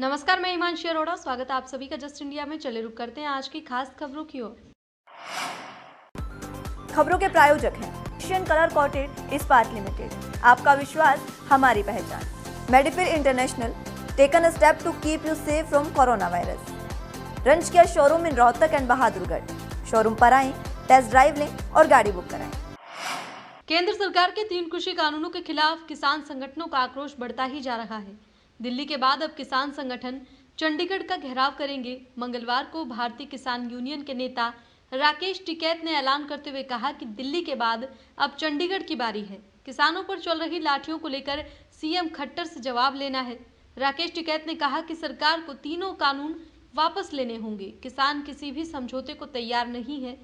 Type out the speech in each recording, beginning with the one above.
नमस्कार, मैं हिमांशी अरोड़ा। स्वागत है आप सभी का जस्ट इंडिया में। चले रुक करते हैं आज की खास खबरों की ओर। खबरों के प्रायोजक हैं Asian colour coated Ispat limited. आपका विश्वास हमारी पहचान। मेडिफिर international taken a step to keep you safe from corona virus. रंज किया showroom in Rohtak and Bahadurgarh. Showroom पर आएं, टेस्ट ड्राइव लें और गाड़ी बुक कराएं। केंद्र सरकार के 3 कृषि कानूनों के खिलाफ किसान संगठनों का आक्रोश बढ़ता ही जा रहा है। दिल्ली के बाद अब किसान संगठन चंडीगढ़ का घेराव करेंगे। मंगलवार को भारतीय किसान यूनियन के नेता राकेश टिकैत ने ऐलान करते हुए कहा कि दिल्ली के बाद अब चंडीगढ़ की बारी है। किसानों पर चल रही लाठियों को लेकर सीएम खट्टर से जवाब लेना है। राकेश टिकैत ने कहा कि सरकार को तीनों कानून वापस लेने होंगे। किसान किसी भी समझौते को तैयार नहीं है।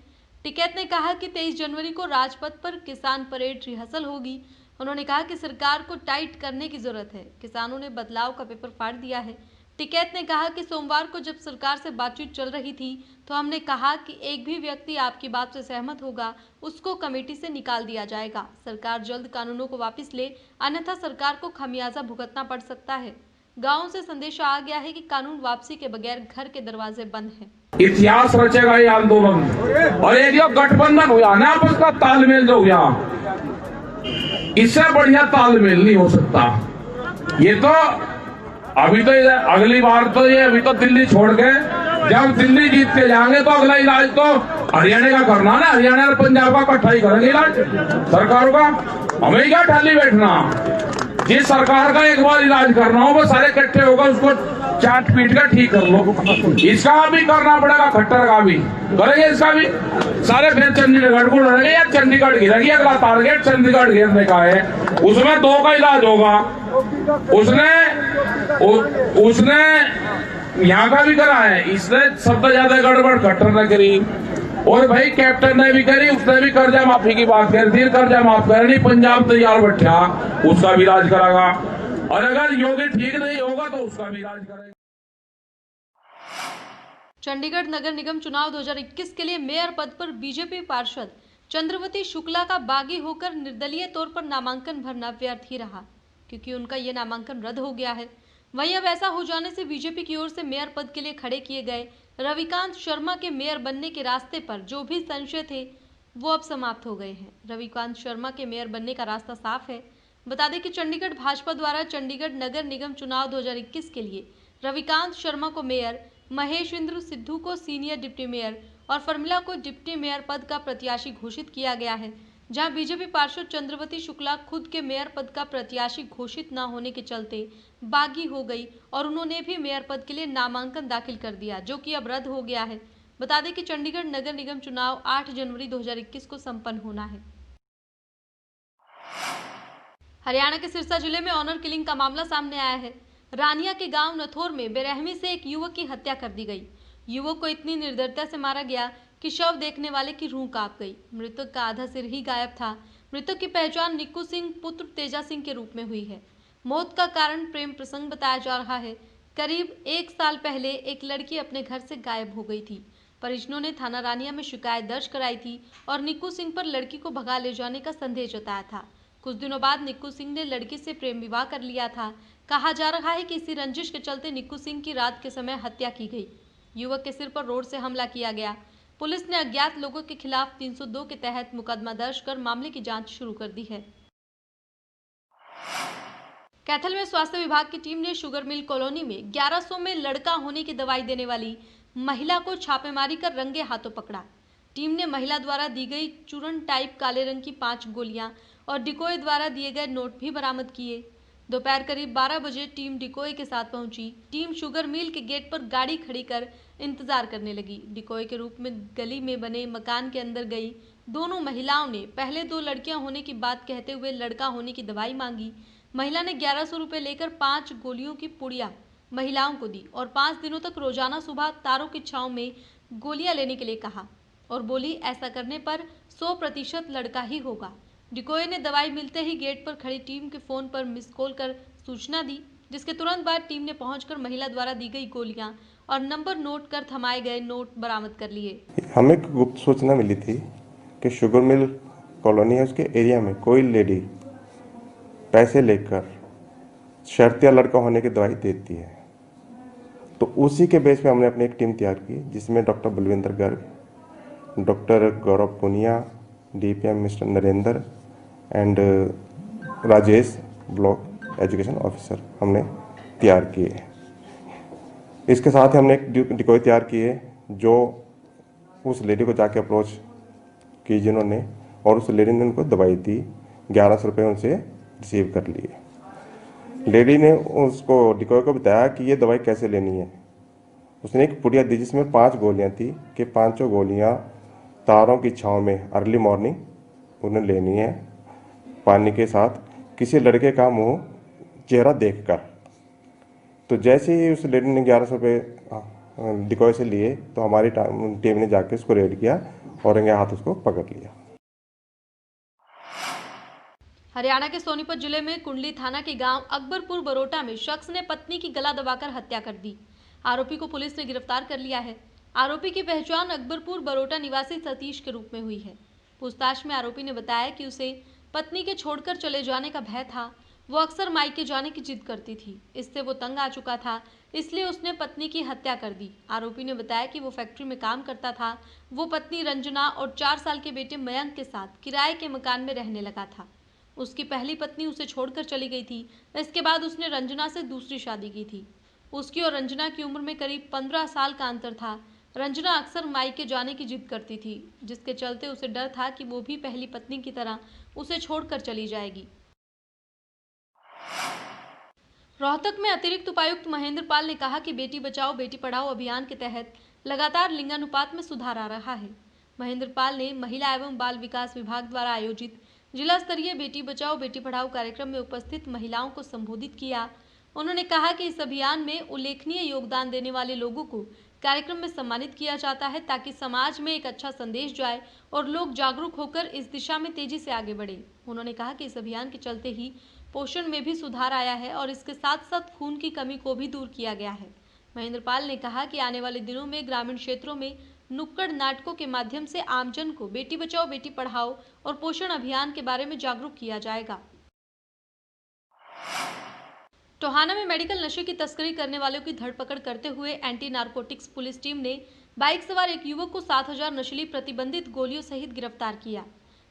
टिकैत ने कहा कि 23 जनवरी को राजपथ पर किसान परेड रिहर्सल होगी। उन्होंने कहा कि सरकार को टाइट करने की जरूरत है। किसानों ने बदलाव का पेपर फाड़ दिया है। टिकैत ने कहा कि सोमवार को जब सरकार से बातचीत चल रही थी तो हमने कहा कि एक भी व्यक्ति आपकी बात से सहमत होगा उसको कमेटी से निकाल दिया जाएगा। सरकार जल्द कानूनों को वापस ले, अन्यथा सरकार को खमियाजा भुगतना पड़ सकता है। गाँव से संदेश आ गया है कि कानून वापसी के बगैर घर के दरवाजे बंद हैं। इतिहास रचेगा ये आंदोलन। और एक जो गठबंधन हुआ ना, आपस का तालमेल जो हुआ, इससे बढ़िया तालमेल नहीं हो सकता। ये तो अभी तो अगली बार तो ये अभी तो दिल्ली छोड़ के जब दिल्ली जीत के जाएंगे तो अगला इलाज तो हरियाणा का करना ना। हरियाणा और पंजाब का इकट्ठा ही करेंगे इलाज सरकारों का। हमें क्या ठाली बैठना। जिस सरकार का एक बार इलाज करना हो वो सारे इकट्ठे होगा, उसको चाट पीट कर ठीक कर लो। इसका भी करना पड़ेगा, खट्टर का भी करेंगे, इसका भी। सारे फिर चंडीगढ़ को लड़ेंगे या चंडीगढ़ गिरेगी। अगला टारगेट चंडीगढ़ घेरने का है। उसमें 2 का इलाज होगा। उसने यहाँ का भी करा है, इसने सबसे ज्यादा गड़बड़ खट्टर ने करी। और भाई कैप्टन ने भी करी, उसने भी कर्जा माफी की बात करी थी। कर्जा माफ करनी, पंजाब तैयार बैठा, उसका भी इलाज करागा। और अगर योगी ठीक नहीं होगा तो उसका भी इलाज करेगा। चंडीगढ़ नगर निगम चुनाव 2021 के लिए मेयर पद पर बीजेपी पार्षद चंद्रवती शुक्ला का बागी होकर निर्दलीय तौर पर नामांकन भरना व्यर्थ ही रहा, क्योंकि उनका ये नामांकन रद्द हो गया है। वहीं अब ऐसा हो जाने से बीजेपी की ओर से मेयर पद के लिए खड़े किए गए रविकांत शर्मा के मेयर बनने के रास्ते पर जो भी संशय थे वो अब समाप्त हो गए हैं। रविकांत शर्मा के मेयर बनने का रास्ता साफ है। बता दें कि चंडीगढ़ भाजपा द्वारा चंडीगढ़ नगर निगम चुनाव 2021 के लिए रविकांत शर्मा को मेयर, महेशेंद्र सिद्धू को सीनियर डिप्टी मेयर और फर्मिला को डिप्टी मेयर पद का प्रत्याशी घोषित किया गया है। जहां बीजेपी पार्षद चंद्रवती शुक्ला खुद के मेयर पद का प्रत्याशी घोषित न होने के चलते बागी हो गई और उन्होंने भी मेयर पद के लिए नामांकन दाखिल कर दिया, जो कि अब रद्द हो गया है। बता दें कि चंडीगढ़ नगर निगम चुनाव 8 जनवरी 2021 को संपन्न होना है। हरियाणा के सिरसा जिले में ऑनर किलिंग का मामला सामने आया है। रानिया के गांव नथौर में बेरहमी से एक युवक की हत्या कर दी गई। युवक को इतनी निर्दयता से मारा गया कि शव देखने वाले की रूह कांप गई। मृतक का आधा सिर ही गायब था। मृतक की पहचान निक्कू सिंह पुत्र तेजा सिंह के रूप में हुई है। मौत का कारण प्रेम प्रसंग बताया जा रहा है। करीब 1 साल पहले एक लड़की अपने घर से गायब हो गई थी। परिजनों ने थाना रानिया में शिकायत दर्ज कराई थी और निक्कू सिंह पर लड़की को भगा ले जाने का संदेह जताया था। कुछ दिनों बाद निक्कू सिंह ने लड़की से प्रेम विवाह कर लिया था। कहा जा रहा है कि इसी रंजिश के चलते निक्कू सिंह की रात के समय हत्या की गई। युवक के सिर पर रोड से हमला किया गया। पुलिस ने अज्ञात लोगों के खिलाफ 302 के तहत मुकदमा दर्ज कर मामले की जांच शुरू कर दी है। कैथल में स्वास्थ्य विभाग की टीम ने शुगर मिल कॉलोनी में 1100 में लड़का होने की दवाई देने वाली महिला को छापेमारी कर रंगे हाथों पकड़ा। टीम ने महिला द्वारा दी गई चूर्ण टाइप काले रंग की 5 गोलियां और डिकोय द्वारा दिए गए नोट भी बरामद किए। दोपहर करीब 12 बजे टीम डिकोय के साथ पहुंची। टीम शुगर मिल के गेट पर गाड़ी खड़ी कर इंतजार करने लगी। डिकोय के रूप में गली में बने मकान के अंदर गई दोनों महिलाओं ने पहले 2 लड़कियां होने की बात कहते हुए लड़का होने की दवाई मांगी। महिला ने 1100 रुपये लेकर 5 गोलियों की पुड़िया महिलाओं को दी और 5 दिनों तक रोजाना सुबह तारों की छांव में गोलियां लेने के लिए कहा और बोली ऐसा करने पर 100% लड़का ही होगा। डिकोय ने दवाई मिलते ही गेट पर खड़ी टीम के फोन पर मिस कॉल कर सूचना दी, जिसके तुरंत बाद टीम ने पहुंचकर महिला द्वारा दी गई गोलियां और नंबर नोट कर थमाए गए नोट बरामद कर लिए। हमें गुप्त सूचना मिली थी कि शुगर मिल कॉलोनी है, उसके एरिया में कोई लेडी पैसे लेकर शर्तिया लड़का होने की दवाई देती है। तो उसी के बेस पे हमने अपनी एक टीम तैयार की, जिसमें doctor Balwinder Garg, doctor Gaurav Punia, DPM mister Narendra and Rajesh block education officer हमने तैयार किए। इसके साथ ही हमने एक डिकॉय तैयार की है, जो उस लेडी को जाके अप्रोच की जिन्होंने, और उस लेडी ने उनको दवाई दी, 1100 रुपये उनसे रिसीव कर लिए। लेडी ने उसको डिकॉय को बताया कि ये दवाई कैसे लेनी है। उसने एक पुड़िया दी जिसमें 5 गोलियां थी कि 5 गोलियां तारों की छांव में अर्ली मॉर्निंग उन्हें लेनी है, पानी के साथ, किसी लड़के का मुंह चेहरा देखकर। तो जैसे ही उस लेडी ने 1100 रुपये डिकॉय से लिए, तो हमारी टीम ने जाके उसको रेड किया और रंगे हाथ उसको पकड़ लिया। हरियाणा के सोनीपत जिले में कुंडली थाना के गांव अकबरपुर बरोटा में शख्स ने पत्नी की गला दबाकर हत्या कर दी। आरोपी को पुलिस ने गिरफ्तार कर लिया है। आरोपी की पहचान अकबरपुर बरोटा निवासी सतीश के रूप में हुई है। पूछताछ में आरोपी ने बताया कि उसे पत्नी के छोड़कर चले जाने का भय था। वो अक्सर मायके जाने की जिद करती थी, इससे वो तंग आ चुका था, इसलिए उसने पत्नी की हत्या कर दी। आरोपी ने बताया कि वो फैक्ट्री में काम करता था। वो पत्नी रंजना और 4 साल के बेटे मयंक के साथ किराए के मकान में रहने लगा था। उसकी पहली पत्नी उसे छोड़कर चली गई थी। इसके बाद उसने रंजना से दूसरी शादी की थी। उसकी और रंजना की उम्र में करीब 15 साल का अंतर था। रंजना अक्सर मायके जाने की जिद करती थी, जिसके चलते उसे डर था कि वो भी पहली पत्नी की तरह उसे छोड़कर चली जाएगी। रोहतक में अतिरिक्त उपायुक्त महेंद्र पाल ने कहा कि बेटी बचाओ बेटी पढ़ाओ अभियान के तहत लगातार लिंगानुपात में सुधार आ रहा है। महेंद्र पाल ने महिला एवं बाल विकास विभाग द्वारा आयोजित जिला स्तरीय बेटी बचाओ बेटी पढ़ाओ कार्यक्रम में उपस्थित महिलाओं को संबोधित किया। उन्होंने कहा कि इस अभियान में उल्लेखनीय योगदान देने वाले लोगों को कार्यक्रम में सम्मानित किया जाता है, ताकि समाज में एक अच्छा संदेश जाए और लोग जागरूक होकर इस दिशा में तेजी से आगे बढ़े। उन्होंने कहा कि इस अभियान के चलते ही पोषण में भी सुधार आया है और इसके साथ साथ खून की कमी को भी दूर किया गया है। महेंद्र पाल ने कहा कि आने वाले दिनों में ग्रामीण क्षेत्रों में नुक्कड़ नाटकों के माध्यम से आमजन को बेटी बचाओ बेटी पढ़ाओ और पोषण अभियान के बारे में जागरूक किया जाएगा। टोहाना में मेडिकल नशे की तस्करी करने वालों की धरपकड़ करते हुए एंटी नारकोटिक्स पुलिस टीम ने बाइक सवार एक युवक को 7000 नशीली प्रतिबंधित गोलियों सहित गिरफ्तार किया।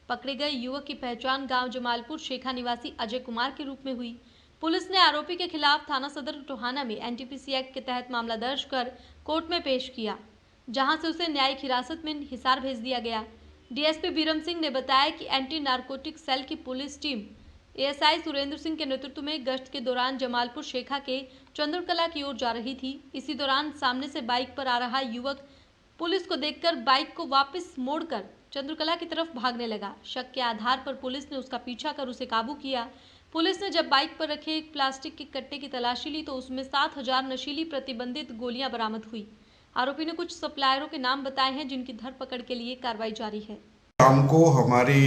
पकड़े गए युवक की पहचान गांव जमालपुर शेखा निवासी अजय कुमार के रूप में हुई। पुलिस ने आरोपी के खिलाफ थाना सदर टोहाना में NTPC एक्ट के तहत मामला दर्ज कर कोर्ट में पेश किया, जहां से उसे न्यायिक हिरासत में हिसार भेज दिया गया। DSP बीरम सिंह ने बताया कि एंटी नारकोटिक्स सेल की police team ASI Surendra Singh के नेतृत्व में गश्त के दौरान जमालपुर शेखा के चंद्रकला की ओर जा रही थी। इसी दौरान सामने से बाइक पर आ रहा युवक पुलिस को देखकर बाइक को वापस मोड़कर चंद्रकला की तरफ भागने लगा। शक के आधार पर पुलिस ने उसका पीछा कर उसे काबू किया। पुलिस ने जब बाइक पर रखे एक प्लास्टिक के कट्टे की तलाशी ली तो उसमें 7000 नशीली प्रतिबंधित गोलियां बरामद हुई। आरोपी ने कुछ सप्लायरों के नाम बताए हैं, जिनकी धरपकड़ के लिए कार्रवाई जारी है। शाम को हमारी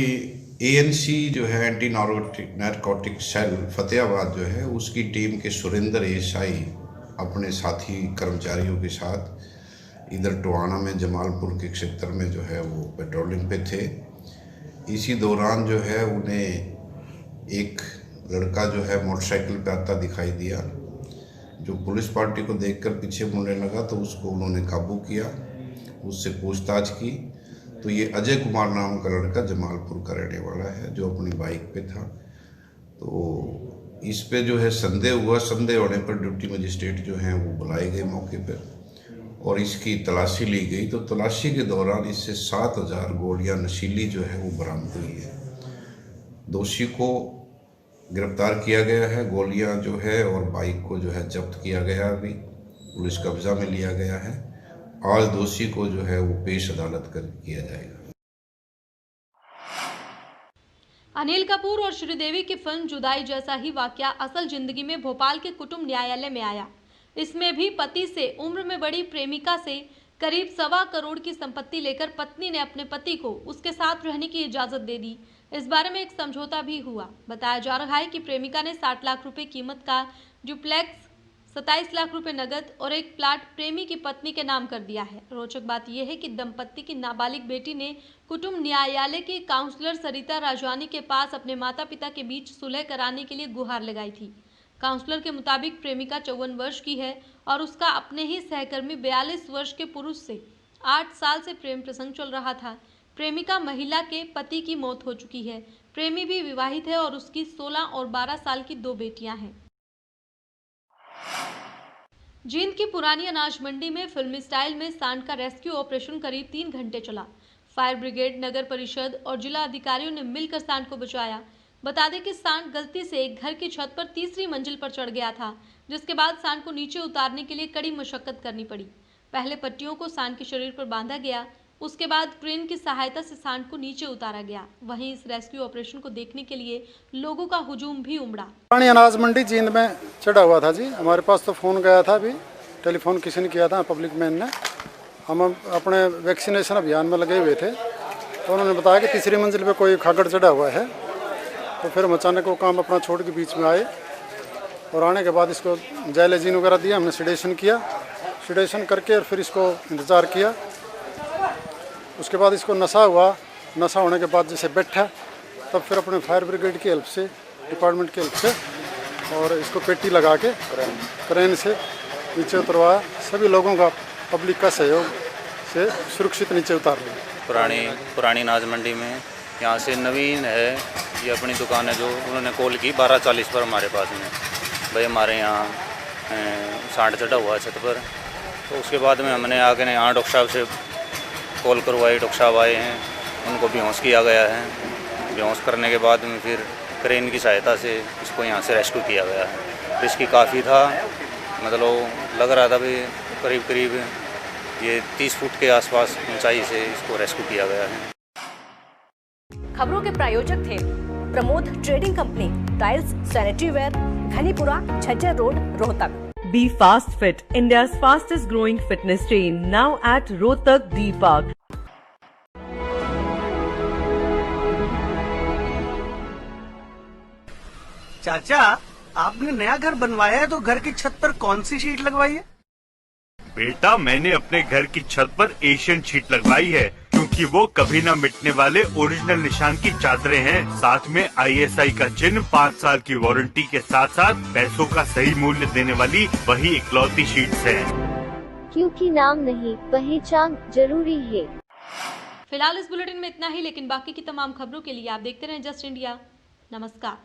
ANC जो है एंटी नारकोटिक सेल फतेहाबाद जो है, उसकी टीम के सुरेंद्र ASI अपने साथी कर्मचारियों के साथ इधर टोहाना में जमालपुर के क्षेत्र में जो है वो पेट्रोलिंग पे थे। इसी दौरान जो है उन्हें एक लड़का जो है मोटरसाइकिल पे आता दिखाई दिया, जो पुलिस पार्टी को देखकर पीछे मुड़ने लगा, तो उसको उन्होंने काबू किया, उससे पूछताछ की तो ये अजय कुमार नाम का लड़का जमालपुर का रहने वाला है, जो अपनी बाइक पे था। तो इस पे जो है संदेह हुआ। संदेह होने पर ड्यूटी मजिस्ट्रेट जो हैं वो बुलाए गए मौके पर और इसकी तलाशी ली गई। तो तलाशी के दौरान इससे 7000 गोलियां नशीली जो है वो बरामद हुई है। दोषी को गिरफ्तार किया गया है। गोलियां जो है और बाइक को जो है जब्त किया गया, अभी पुलिस कब्जा में लिया गया है। आज दोषी को जो है वो पेश अदालत कर किया जाएगा। अनिल कपूर और श्रीदेवी की फिल्म जुदाई जैसा ही वाकया असल जिंदगी में भोपाल के कुटुंब न्यायालय में आया। इसमें भी पति से उम्र में बड़ी प्रेमिका से करीब 1.25 करोड़ की संपत्ति लेकर पत्नी ने अपने पति को उसके साथ रहने की इजाजत दे दी। इस बारे में एक समझौता भी हुआ। बताया जा रहा है कि प्रेमिका ने 60 लाख रुपए कीमत का डुप्लेक्स, 27 लाख रुपए नगद और एक प्लाट प्रेमी की पत्नी के नाम कर दिया है। रोचक बात यह है कि दंपत्ति की नाबालिग बेटी ने कुटुंब न्यायालय की काउंसलर सरिता राजवानी के पास अपने माता पिता के बीच सुलह कराने के लिए गुहार लगाई थी। काउंसलर के मुताबिक प्रेमिका 54 वर्ष की है और उसका अपने ही सहकर्मी 42 वर्ष के पुरुष से 8 साल से प्रेम प्रसंग चल रहा था। प्रेमिका महिला के पति की मौत हो चुकी है। प्रेमी भी विवाहित है और उसकी 16 और 12 साल की 2 बेटियां हैं। जींद की पुरानी अनाज मंडी में फिल्मी स्टाइल में सांड का रेस्क्यू ऑपरेशन करीब 3 घंटे चला। फायर ब्रिगेड, नगर परिषद और जिला अधिकारियों ने मिलकर सांड को बचाया। बता दें कि सांड गलती से एक घर की छत पर तीसरी मंजिल पर चढ़ गया था, जिसके बाद सांड को नीचे उतारने के लिए कड़ी मशक्कत करनी पड़ी। पहले पट्टियों को सांड के शरीर पर बांधा गया, उसके बाद क्रेन की सहायता से सांड को नीचे उतारा गया। वहीं इस रेस्क्यू ऑपरेशन को देखने के लिए लोगों का हुजूम भी उमड़ा। पुरानी अनाज मंडी जींद में चढ़ा हुआ था जी। हमारे पास तो फ़ोन गया था, अभी टेलीफोन किसी ने किया था, पब्लिक मैन ने। हम अपने वैक्सीनेशन अभियान में लगे हुए थे, तो उन्होंने बताया कि तीसरी मंजिल पे कोई खागड़ चढ़ा हुआ है। तो फिर हम अचानक वो काम अपना छोड़ के बीच में आए और आने के बाद इसको जाइलेजीन वगैरह दिया, हमने सिडेशन किया। सिडेशन करके और फिर इसको इंतज़ार किया। उसके बाद इसको नशा हुआ। नशा होने के बाद जैसे बैठा, तब फिर अपने फायर ब्रिगेड की हेल्प से, डिपार्टमेंट की हेल्प से, और इसको पेटी लगा के क्रेन से नीचे उतरवाया। सभी लोगों का, पब्लिक का सहयोग से सुरक्षित नीचे उतार लिया। पुरानी अनाज मंडी में यहाँ से नवीन है, ये अपनी दुकान है, जो उन्होंने कॉल की 12:40 पर हमारे पास में, भाई हमारे यहाँ सांड चढ़ा हुआ है छत पर। तो उसके बाद में हमने आके यहाँ डॉक्टर साहब से कॉल करवाई। डॉक्टर साहब आए हैं, उनको बेहोश किया गया है। बेहोश करने के बाद में फिर क्रेन की सहायता से इसको यहाँ से रेस्क्यू किया गया है। रिस्क काफ़ी था, मतलब लग रहा था भी करीब ये 30 फुट के आसपास ऊंचाई से इसको रेस्क्यू किया गया है। खबरों के प्रायोजक थे Pramod trading company, tiles, sanitary ware, Ghanipura, Jhajjar road, Rohtak. Be Fast Fit, India's fastest growing fitness chain, now at Rohtak D Park. चाचा, आपने नया घर बनवाया है तो घर की छत पर कौन सी शीट लगवाई है? बेटा, मैंने अपने घर की छत पर एशियन शीट लगवाई है, क्योंकि वो कभी न मिटने वाले ओरिजिनल निशान की चादरें हैं। साथ में ISI का चिन्ह, 5 साल की वारंटी के साथ साथ पैसों का सही मूल्य देने वाली वही इकलौती शीट्स हैं। क्योंकि नाम नहीं, पहचान जरूरी है। फिलहाल इस बुलेटिन में इतना ही, लेकिन बाकी की तमाम खबरों के लिए आप देखते रहें जस्ट इंडिया। नमस्कार।